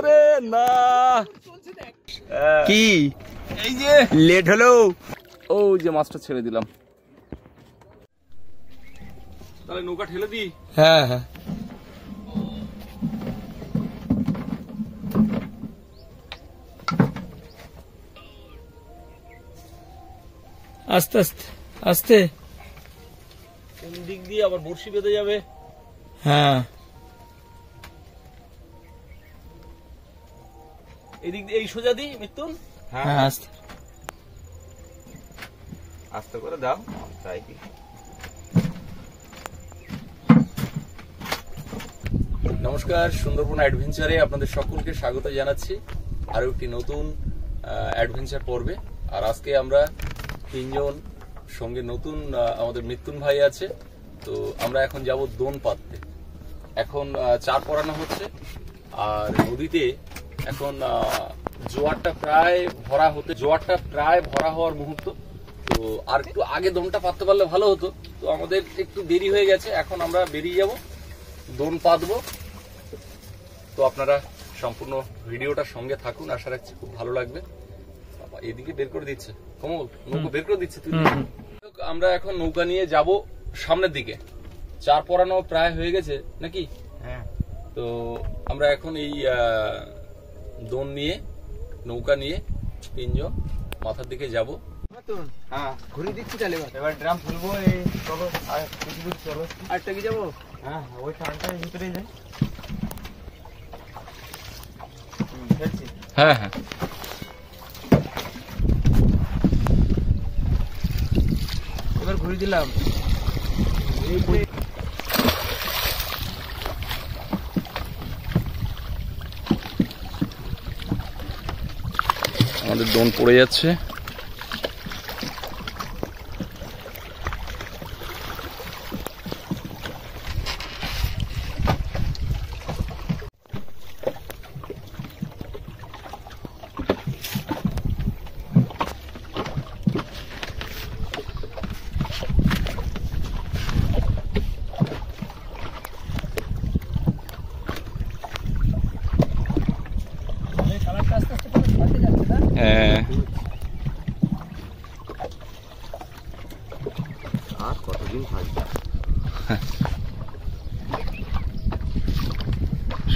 আরে না কি এই যে লেট হলো। ও যে মাছটা ছেড়ে দিলাম, তাহলে নৌকা ঠেলে দি। হ্যাঁ হ্যাঁ আস্তে আস্তে আস্তে। কোন দিক দিয়ে আবার বড়শি বেঁধে যাবে। হ্যাঁ এদিক দিয়ে এই সোজা দি মিতুন। হ্যাঁ আস্তে আস্তে করে দাও তাই কি। নমস্কার, সুন্দরবন অ্যাডভেঞ্চারে আপনাদের সকলকে স্বাগত জানাচ্ছি আরো একটি নতুন অ্যাডভেঞ্চার পর্বে। আর আজকে আমরা তিনজন সঙ্গে নতুন আমাদের মিতুন ভাই আছে, তো আমরা এখন যাব দোন পাততে। এখন চার পরানো হচ্ছে আর নদীতে এখন জোয়ারটা প্রায় ভরা হওয়ার মুহূর্ত। তো আর একটু আগে দোনটা পাততে পারলে ভালো হতো, তো আমাদের একটু দেরি হয়ে গেছে। এখন আমরা বেরিয়ে যাব, দোন পাতবো। তো আপনারা সম্পূর্ণ ভিডিওটার সঙ্গে থাকুন, আশা রাখছি খুব ভালো লাগবে। এদিকে বের করে দিচ্ছে কমল, নৌকা বের করে দিচ্ছে তুই। আমরা এখন নৌকা নিয়ে যাব সামনের দিকে, চার পরানো প্রায় হয়ে গেছে নাকি। হ্যাঁ, তো আমরা এখন এই দোন নিয়ে নৌকা নিয়ে তিনজন মাথার দিকে যাব। হ্যাঁ ঘুরে দিচ্ছি তাহলে এবার ড্রাম খুলবো। এই চলো চলো আরেকটা কি যাবো। হ্যাঁ ওই টানটার ভিতরেই যাই। হ্যাঁ হ্যাঁ এবার ঘুরে দিলাম। আমাদের দোন পড়ে যাচ্ছে।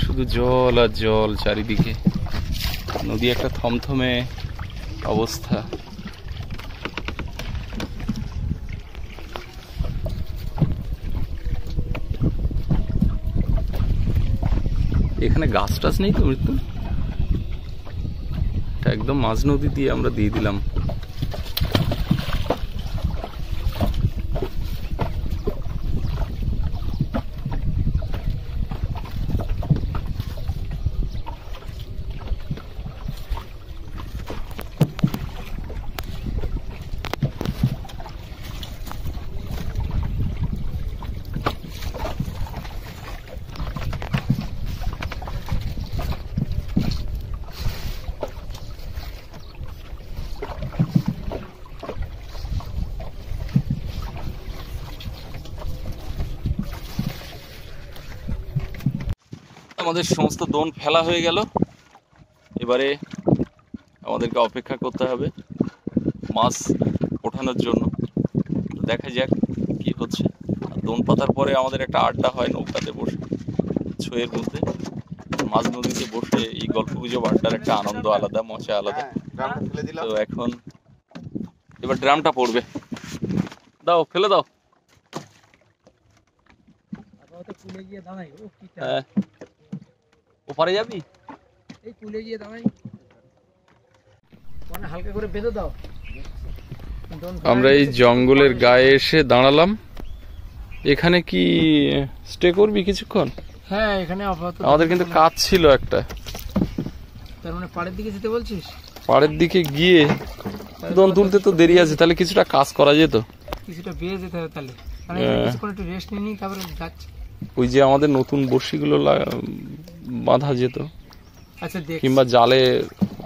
শুধু জল আর জল চারিদিকে, নদী একটা থমথমে অবস্থা। এখানে গাছ টাছ নেই তো মৃত্যু, একদম মাঝ নদী দিয়ে আমরা দিয়ে দিলাম। আমাদের সমস্ত দোন ফেলা হয়ে গেল, এবারে আমাদেরকে অপেক্ষা করতে হবে মাছ ওঠানোর জন্য। দেখা যাক কি হচ্ছে। দোন পাতার পরে আমাদের একটা আড্ডা হয় নৌকাতে বসে, ছয়ের মধ্যে মাঝ নদীতে বসে এই গল্প গুজব আড্ডার একটা আনন্দ আলাদা, মজা আলাদা। তো এখন এবার ড্রামটা পড়বে, দাও ফেলে দাও। হ্যাঁ ওপারে যাবি, এই কুলে গিয়ে দাঁড়াই, মানে হালকা করে বেঁধে দাও। আমরা এই জঙ্গলের গায়ে এসে দাঁড়ালাম। এখানে কি স্টে করবি কিছুক্ষণ? হ্যাঁ এখানে আমাদের কিন্তু কাজ ছিল একটা। তার মানে পাড়ের দিকে যেতে বলছিস? পাড়ের দিকে গিয়ে দোন তুলতে তো দেরি আছে, তাহলে কিছুটা কাজ করা যেত। কিছুটা বেয়ে যেতে হবে তাহলে, মানে কিছুক্ষণ একটু রেস্ট নিয়ে তারপরে যাচ্ছি। ওই যে আমাদের নতুন বড়শিগুলো বাঁধা যেত, আচ্ছা কিংবা জালে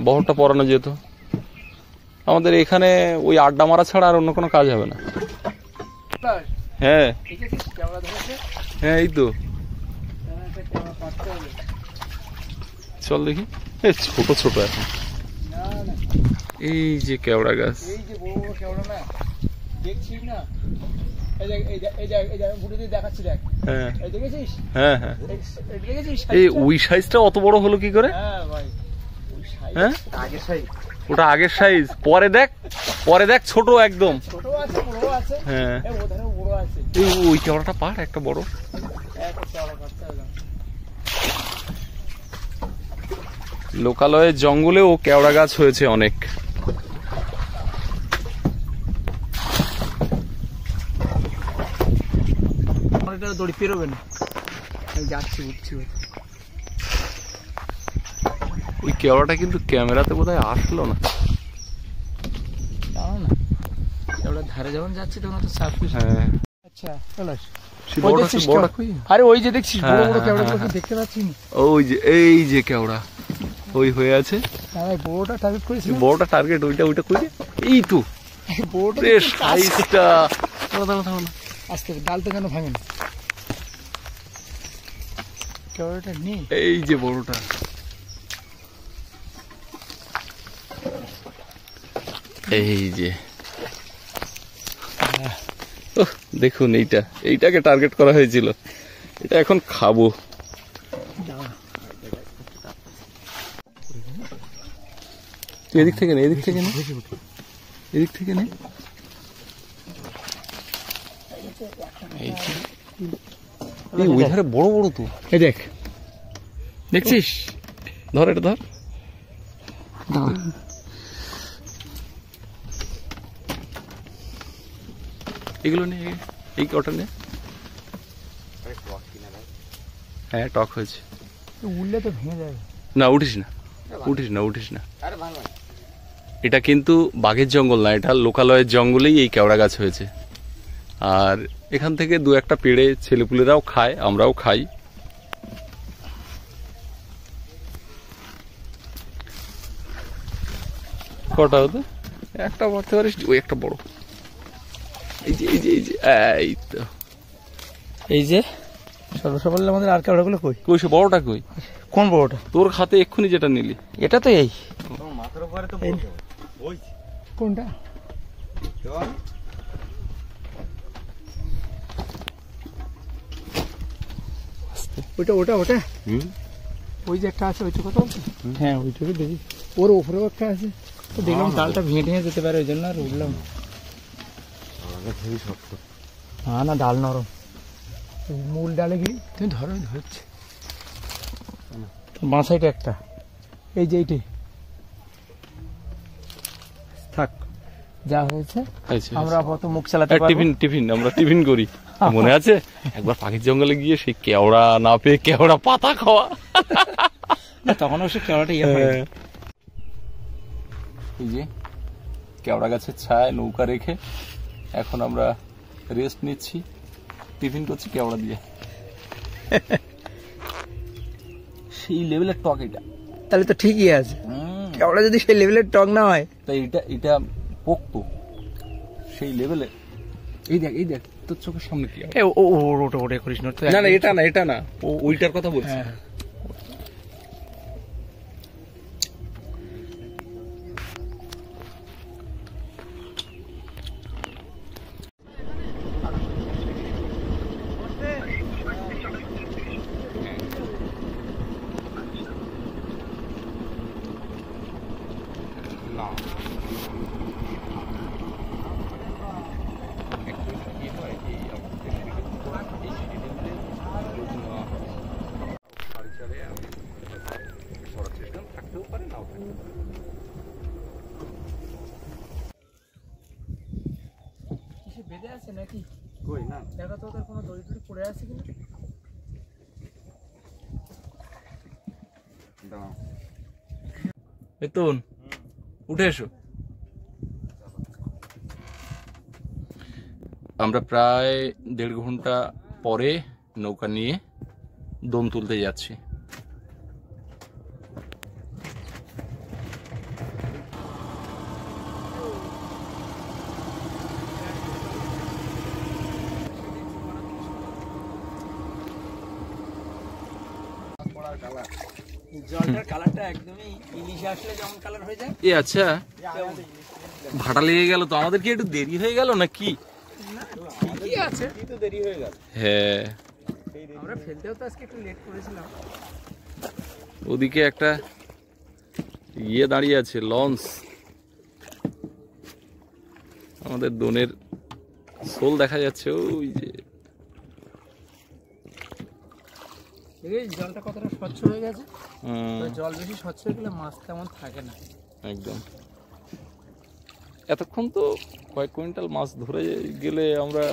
বহরটা পরানো যেত। আমাদের এখানে ওই আড্ডা মারা ছাড়া আর অন্য কোনো কাজ হবে না। হ্যাঁ হ্যাঁ এই তো চল দেখি। ছোট ছোট এখন। এই যে কেওড়া গাছ, এই যে বড় বড় কেওড়া না দেখছিস না, এই দেখাচ্ছি দেখ। হ্যাঁ এই দেখেছিস? হ্যাঁ হ্যাঁ। দেখেছিস? এই ওই সাইজটা অত বড় হলো কি করে? হ্যাঁ ভাই, ওই সাইজ হ্যাঁ আগের সাইজ। ওটা আগের সাইজ, পরে দেখ ছোট একদম। ছোট আছে, বড় আছে। হ্যাঁ ওধারেও বড় আছে। এই ওই কেওড়াটা পার একটা বড়। একটা কেওড়া কাটতে হবে। লোকালয়ের জঙ্গলেও কেওড়া গাছ হয়েছে অনেক। আমার এটা দড়ি পেরোবে না, আমি যাচ্ছি উঠছি। ওই কেওড়াটা কিন্তু ক্যামেরাতে বোধহয় আসলো না। দাঁড়াও না, কেওড়ার ধারে যখন যাচ্ছি তখন তো সার্ফিস। হ্যাঁ আচ্ছা চলো। বড়টা কই? আরে ওই যে দেখছিস বড় বড় হ্যাঁ, কেওড়া হ্যাঁ, গুলো দেখতে পাচ্ছি না? ওই যে এই যে কেওড়া ওই হয়ে আছে। আমি বড়টা টার্গেট করেছি। বড়টা টার্গেট, ওইটা কই রে? এই তো বড়টা রে সাইজটা। দাঁড়া আস্তে ডাল তো কেন ভাঙে না? কেওড়াটা নেই। এই যে বড়টা। এই যে দেখুন, এইটাকে টার্গেট করা হয়েছিল। এটা এখন খাবো। তুই এদিক থেকে নে, এদিক থেকে নে। এই ওই ধারে বড় বড় তো। এই দেখ, দেখছিস? ধর এটা ধর। এগুলো নে, এই কটা নে। হ্যাঁ টক হয়েছে। উঠলে তো ভেঙে যাবে। না উঠিস না। এটা কিন্তু বাঘের জঙ্গল না, এটা লোকালয়ের জঙ্গলেই এই কেওড়া গাছ হয়েছে। আর এখান থেকে দু একটা পেড়ে ছেলেপুলেরাও খায়, আমরাও খাই। কটা হতো? একটা বলতে পারিস? ওই একটা বড়। এই তো এই যে সর্বস্ব বললে আমাদের আর কেওড়া গুলো কই? কই সে বড়টা কই? কোন বড়টা? তোর খাতে এক্ষুনি যেটা নিলি। এটা তো এই মাথার উপরে তো ওই কোনটা? ওটা ওই যে একটা আছে, ওইটা কথা বলছি। হ্যাঁ ওইটুকু দেখি, ওর উপরেও একটা আছে। তো দেখলাম ডালটা ভেঙে টেঙে যেতে পারে, ওই জন্য আর উঠলাম। না ডাল নরম, মূল ডালে গিয়ে তুমি ধরছে বাঁসাইটা একটা। এই যে এইটি থাক, যা হয়েছে। আমরা আপাতত মুখ চালাতে পারবো। টিফিন আমরা টিফিন করি। মনে আছে একবার পাখির জঙ্গলে গিয়ে সেই কেওড়া না পেয়ে কেওড়া পাতা খাওয়া? তখন অবশ্য কেওড়াটা ইয়ে হয়। এই যে কেওড়া গাছের ছায় নৌকা রেখে এখন আমরা রেস্ট নিচ্ছি, টিফিন করছি কেওড়া দিয়ে। সেই লেভেলের টক এটা। তাহলে তো ঠিকই আছে। কেওড়া যদি সেই লেভেলের টক না হয়, তাই এটা পোক্ত সেই লেভেলে। এই দেখ তোর চোখের সামনে কি? ওটা করিস না। না এটা না, ওইটার কথা বলছি। বেঁধে আছে নাকি? কই না দেখো তো ওদের কোনো দড়ি টড়ি পড়ে আছে কিনা। বেতন উঠে এসো। আমরা প্রায় 1.5 ঘন্টা পরে নৌকা নিয়ে দম তুলতে যাচ্ছি। জলটার কালারটা একদমই ইলিশ আসলে যেমন কালার হয়ে যায়। এ আচ্ছা, ভাটা লেগে গেল তো, আমাদের কি একটু দেরি হয়ে গেল না কি? ঠিকই আছে, তো দেরি হয়ে গেল। হ্যাঁ, আমরা ফেলতেও তো আজকে একটু লেট করেছিলাম। ওদিকে একটা ইয়ে দাঁড়িয়ে আছে, লঞ্চ। আমাদের দোনের শোল দেখা যাচ্ছে ওই যে। দেখি জলটা কতটা স্বচ্ছ হয়ে গেছে। তো জল বেশি স্বচ্ছ হয়ে গেলে মাছ তেমন থাকে না। একদম। এতক্ষণ তো কয়েক কুইন্টাল মাছ ধরে গেলে আমরা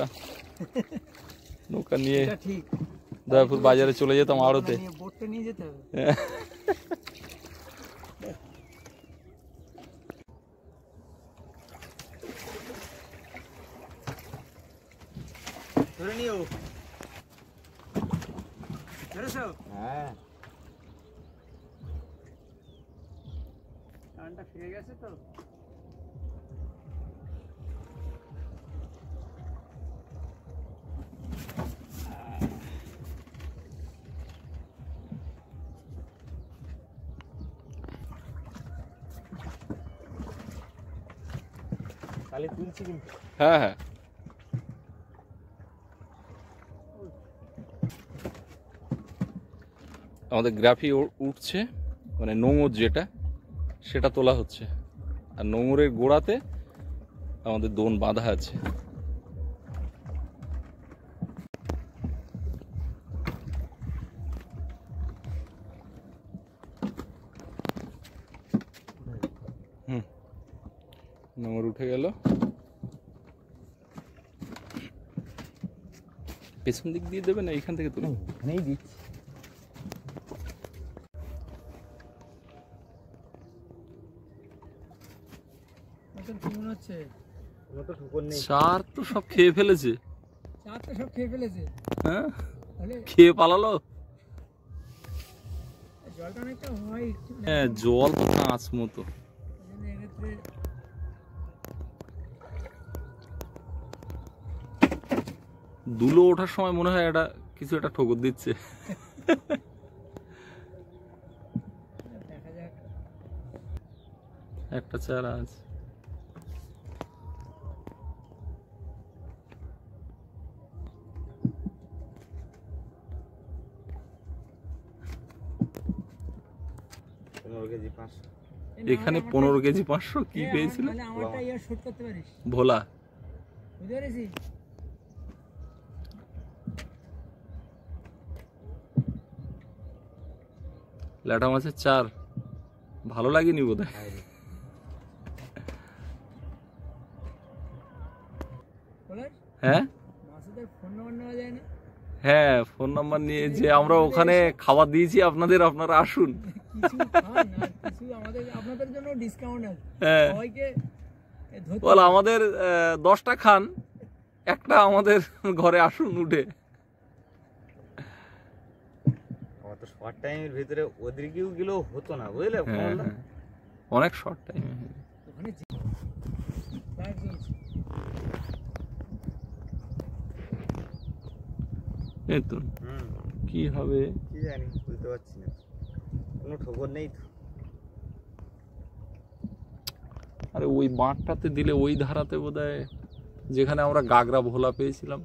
নৌকা নিয়ে এটা ঠিক, দয়াপুর বাজারে চলে যেতাম আড়তে। বোটটা নিয়ে যেতে হবে। ধরে নিও। ধরেছো? হ্যাঁ, টানটা ফিরে গেছে তো। তাহলে তুলছি কিন্তু। হ্যাঁ হ্যাঁ, আমাদের গ্রাফি উঠছে, মানে নোঙর যেটা সেটা তোলা হচ্ছে, আর নোঙরের গোড়াতে আমাদের দোন বাঁধা আছে। নোঙর উঠে গেল, পেছন দিক দিয়ে দেবে না এইখান থেকে তুলে? এখানেই দিচ্ছি। কি মনে হচ্ছে? কোনো তো ঠুকর নেই। চার তো সব খেয়ে ফেলেছে। চার তো সব খেয়ে ফেলেছে। হ্যাঁ, তাহলে খেয়ে পালালো। জলটা অনেকটা হোয়াইট। হ্যাঁ, জল তো কাঁচ মতো। এক্ষেত্রে দুলো ওঠার সময় মনে হয় এটা কিছু একটা ঠোকর দিচ্ছে। দেখা যাক। একটা চারা আছে। এখানে 15 কেজি 500 কি পেয়েছিল? মানে আমারটা ইয়ার শুট করতে পারিস? ভোলা। বুঝতে পেরেছিস? ল্যাটা মাছের চার ভালো লাগেনি বোধহয়। হ্যাঁ মাছেদের ফোন নাম্বার নেওয়া যায় না? হ্যাঁ, ফোন নাম্বার নিয়ে যে আমরা ওখানে খাবার দিয়েছি আপনাদের, আপনারা আসুন। কিছু খান আর কিছু আমাদের আপনাদের জন্য ডিসকাউন্ট আছে। হ্যাঁ, সবাইকে ধরতে বল আমাদের 10টা খান, একটা আমাদের ঘরে আসুন উঠে। অত শর্ট টাইমের ভিতরে ওদেরকেও গেলেও হতো না, বুঝলে? হ্যাঁ, অনেক শর্ট টাইম। ওখানে ব্যাগ দিয়েছি। এই তো কি হবে কি জানি, বুঝতে পারছি না, কোনো ঠোকর নেই তো। আরে ওই বাঁটটাতে দিলে ওই ধারাতে বোধহয়, যেখানে আমরা গাগরা ভোলা পেয়েছিলাম,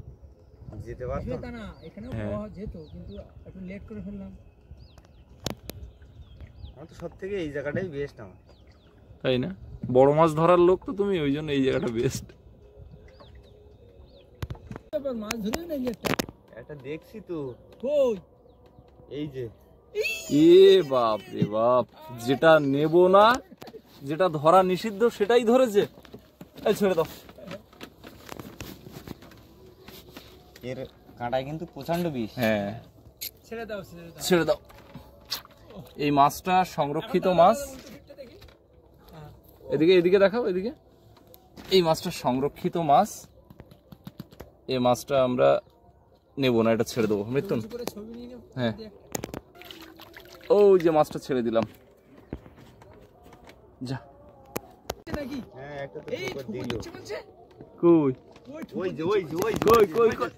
যেতে পারতো তা না, এখানেও হ্যাঁ। পাওয়া যেত কিন্তু একটু লেট করে ফেললাম। আমার তো সব থেকে এই জায়গাটাই বেস্ট আমার। তাই না? বড় মাছ ধরার লোক তো তুমি, ওই জন্য এই জায়গাটা বেস্ট। মাছ ধরেও নাকি একটা দেখছি তো, কই? এই যে। এ বাপ রে বাপ, যেটা নেব না, যেটা ধরা নিষিদ্ধ সেটাই ধরেছে। এই ছেড়ে দাও। এর কাঁটায় কিন্তু প্রচন্ড বিষ। হ্যাঁ, ছেড়ে দাও, ছেড়ে দাও। ছেড়ে দাও। এই মাছটা সংরক্ষিত মাছ। এদিকে এদিকে দেখাও, এদিকে। এই মাছটা সংরক্ষিত মাছ। এই মাছটা আমরা নেব না, এটা ছেড়ে দেবো। মৃত্যুন, হ্যাঁ, ওই যে মাছটা ছেড়ে দিলাম। যা। হ্যাঁ, একটা তো ঠোকর দিল। কই ওই যে, ওই যে, ওই যে, কই কই কই,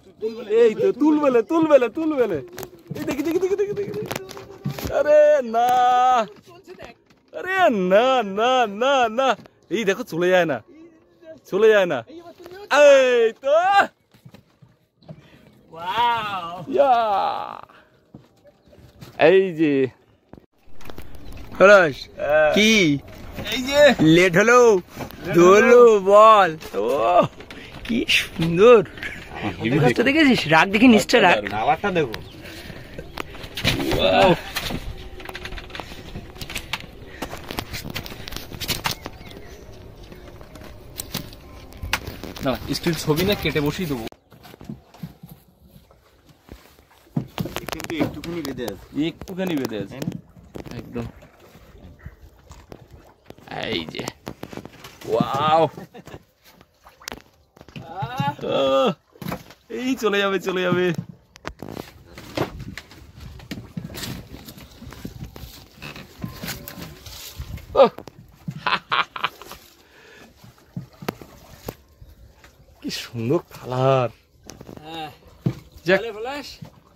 এই তো তুলবেলে তুলবেলে তুলবেলে। এই দেখি দেখি দেখি দেখি দেখি। আরে না, আরে না না না না, এই দেখো চলে যায় না, চলে যায় না। এই তো এই যে কি এই যে লেট হলো ধরলো বল। ও কি সুন্দর মাছটা দেখেছিস? রাগ দেখি নিচটা রাগ। আবারটা দেখো। না স্টিল ছবি না, কেটে বসিয়ে দেবো। কিন্তু একটুখানি বেঁধে আছে, একটুখানি বেঁধে আছে একদম। এই যে ওয়াও, এই চলে যাবে চলে যাবে। কি সুন্দর কালার।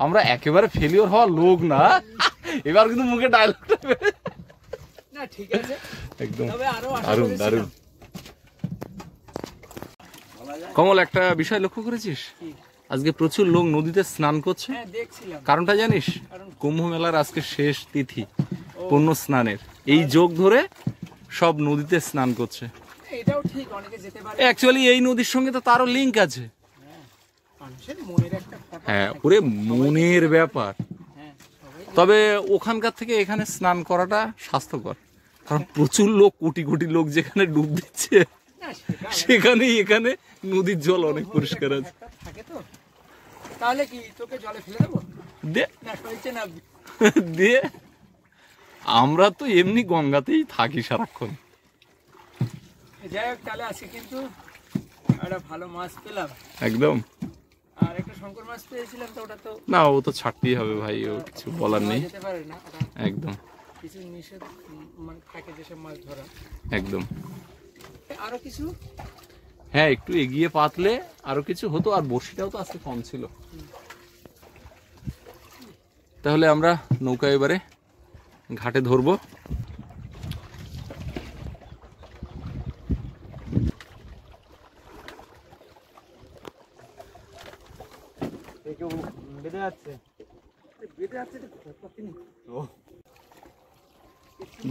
আমরা একেবারে ফেলিওর হওয়ার লোক না, এবার কিন্তু মুখে ডায়লগটা না ঠিক আছে একদম তবে আরো আশা দারুণ করেছিলাম। দারুণ। কমল, একটা বিষয় লক্ষ্য করেছিস? আজকে প্রচুর লোক নদীতে স্নান করছে। হ্যাঁ দেখছিলাম। কারণটা জানিস? কুম্ভ মেলার আজকে শেষ তিথি পুণ্য স্নানের, এই যোগ ধরে সব নদীতে স্নান করছে। এটাও ঠিক, অনেকে যেতে পারে। অ্যাকচুয়ালি এই নদীর সঙ্গে তো তারও লিঙ্ক আছে। মানুষের মনের একটা ব্যাপার। হ্যাঁ, ওরে মনের ব্যাপার। হ্যাঁ সবাই তবে ওখানকার থেকে এখানে স্নান করাটা স্বাস্থ্যকর, কারণ প্রচুর লোক, কোটি কোটি লোক যেখানে ডুব দিচ্ছে, না সেটা সেখানেই এখানে নদীর জল অনেক পরিষ্কার আছে। একটা থাকে তো। তাহলে কি তোকে জলে ফেলে দেবো? দে না সইছে না। দিয়ে আমরা তো এমনি গঙ্গাতেই থাকি সারাক্ষণ। যাই হোক, তাহলে আজকে কিন্তু একটা ভালো মাছ পেলাম। একদম। আর একটা শঙ্কর মাছ পেয়েছিলাম, তো ওটা তো না, ও তো ছাড়তেই হবে ভাই, ও কিছু বলার নেই। যেতে পারে না, ওটা একদম কিছু নিষেধ মানে থাকে যেসব মাছ ধরা। একদম। আরো কিছু হ্যাঁ, একটু এগিয়ে পাতলে আরো কিছু হতো, আর বড়শিটাও তো আজকে কম ছিল। তাহলে আমরা নৌকা এবারে ঘাটে ধরবো। বেঁধে যাচ্ছে।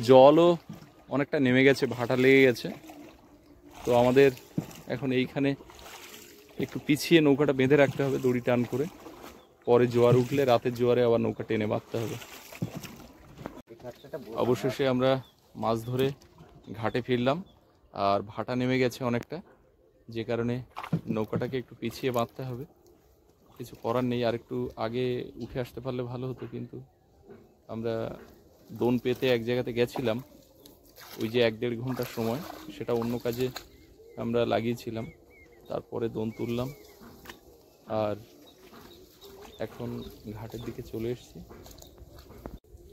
জলও অনেকটা নেমে গেছে, ভাটা লেগে গেছে। তো আমাদের এখন এইখানে একটু পিছিয়ে নৌকাটা বেঁধে রাখতে হবে দড়ি টান করে, পরে জোয়ার উঠলে রাতের জোয়ারে আবার নৌকা টেনে বাঁধতে হবে। অবশেষে আমরা মাছ ধরে ঘাটে ফিরলাম, আর ভাটা নেমে গেছে অনেকটা, যে কারণে নৌকাটাকে একটু পিছিয়ে বাঁধতে হবে। কিছু করার নেই, আর একটু আগে উঠে আসতে পারলে ভালো হতো, কিন্তু আমরা দোন পেতে এক জায়গাতে গেছিলাম, ওই যে 1-1.5 ঘন্টার সময়, সেটা অন্য কাজে আমরা লাগিয়েছিলাম। তারপরে দোন তুললাম, আর এখন ঘাটের দিকে চলে এসেছি।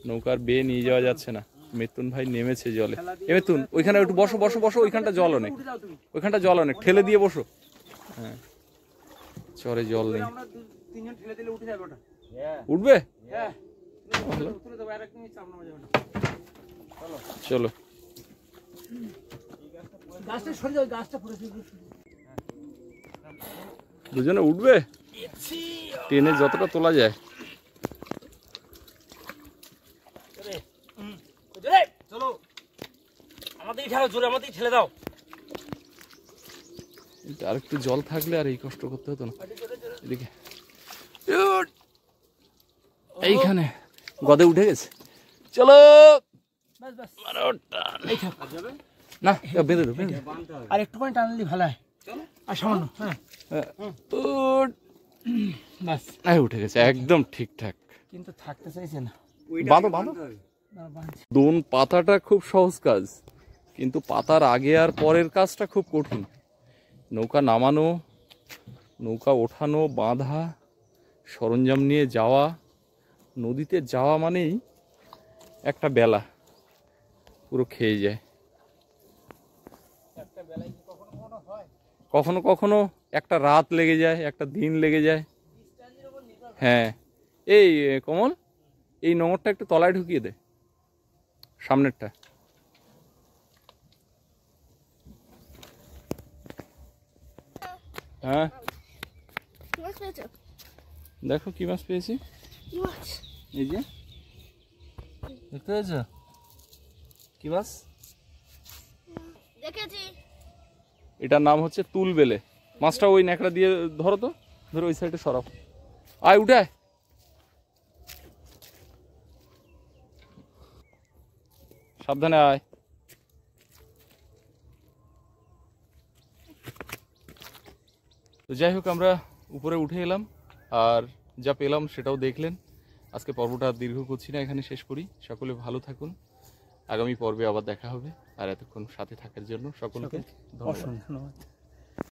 নৌকার বেয়ে নিয়ে যাওয়া যাচ্ছে না, মিতুন ভাই নেমেছে জলে। এ মিতুন, ওইখানে একটু বসো বসো বসো, ওইখানটা জল অনেক, ওইখানটা জল অনেক, ঠেলে দিয়ে বসো। হ্যাঁ, চরে জল নেই। আমরা তিনজন ঠেলে দিলে উঠে যাবে ওটা। উঠবে? হ্যাঁ তুলে দেবো, আর একদম চাপ নামা যাবে না। চলো। গাছটা সরে যাবে, গাছটা পড়ে যাবে। দুজনে উঠবে? টেনে যতটা তোলা যায়। চলো আমাদেরই ঠেলো, জোরে আমাদেরই ঠেলে দাও। আর একটু জল থাকলে আর এই কষ্ট করতে হতো না। এদিকে এইখানে গদে উঠে গেছে। চলো না, বেঁধে দেবো। আর একটুখানি টানলি ভালো হয়, আর সামান্য। হ্যাঁ বাস, উঠে গেছে একদম ঠিকঠাক। কিন্তু থাকতে চাইছে না। বাঁধো বাঁধো। দোন পাতাটা খুব সহজ কাজ, কিন্তু পাতার আগে আর পরের কাজটা খুব কঠিন। নৌকা নামানো, নৌকা ওঠানো, বাঁধা, সরঞ্জাম নিয়ে যাওয়া, নদীতে যাওয়া মানেই একটা বেলা পুরো খেয়ে যায়। কখনো কখনো একটা রাত লেগে যায়, একটা দিন লেগে যায়। হ্যাঁ, এই কমল, এই নোঙরটা একটু তলায় ঢুকিয়ে দে, সামনেরটা। হ্যাঁ কি মাছ পেয়েছো? দেখো কি মাছ পেয়েছি, কি মাছ? এই যে দেখতে পেয়েছ কি মাছ? দেখেছি। এটার নাম হচ্ছে তুলবেলে। মাছটা ওই ন্যাকড়া দিয়ে ধরো তো, ধরো ওই সাইডে সরাও, আয় উঠে আয়। সাবধানে আয়। তো যাই হোক, আমরা উপরে উঠে এলাম আর যা পেলাম সেটাও দেখলেন। আজকে পর্বটা দীর্ঘ করছি না, এখানে শেষ করি। সকলে ভালো থাকুন, আগামী পর্বে আবার দেখা হবে। আর এতক্ষণ সাথে থাকার জন্য সকলকে ধন্যবাদ। ধন্যবাদ।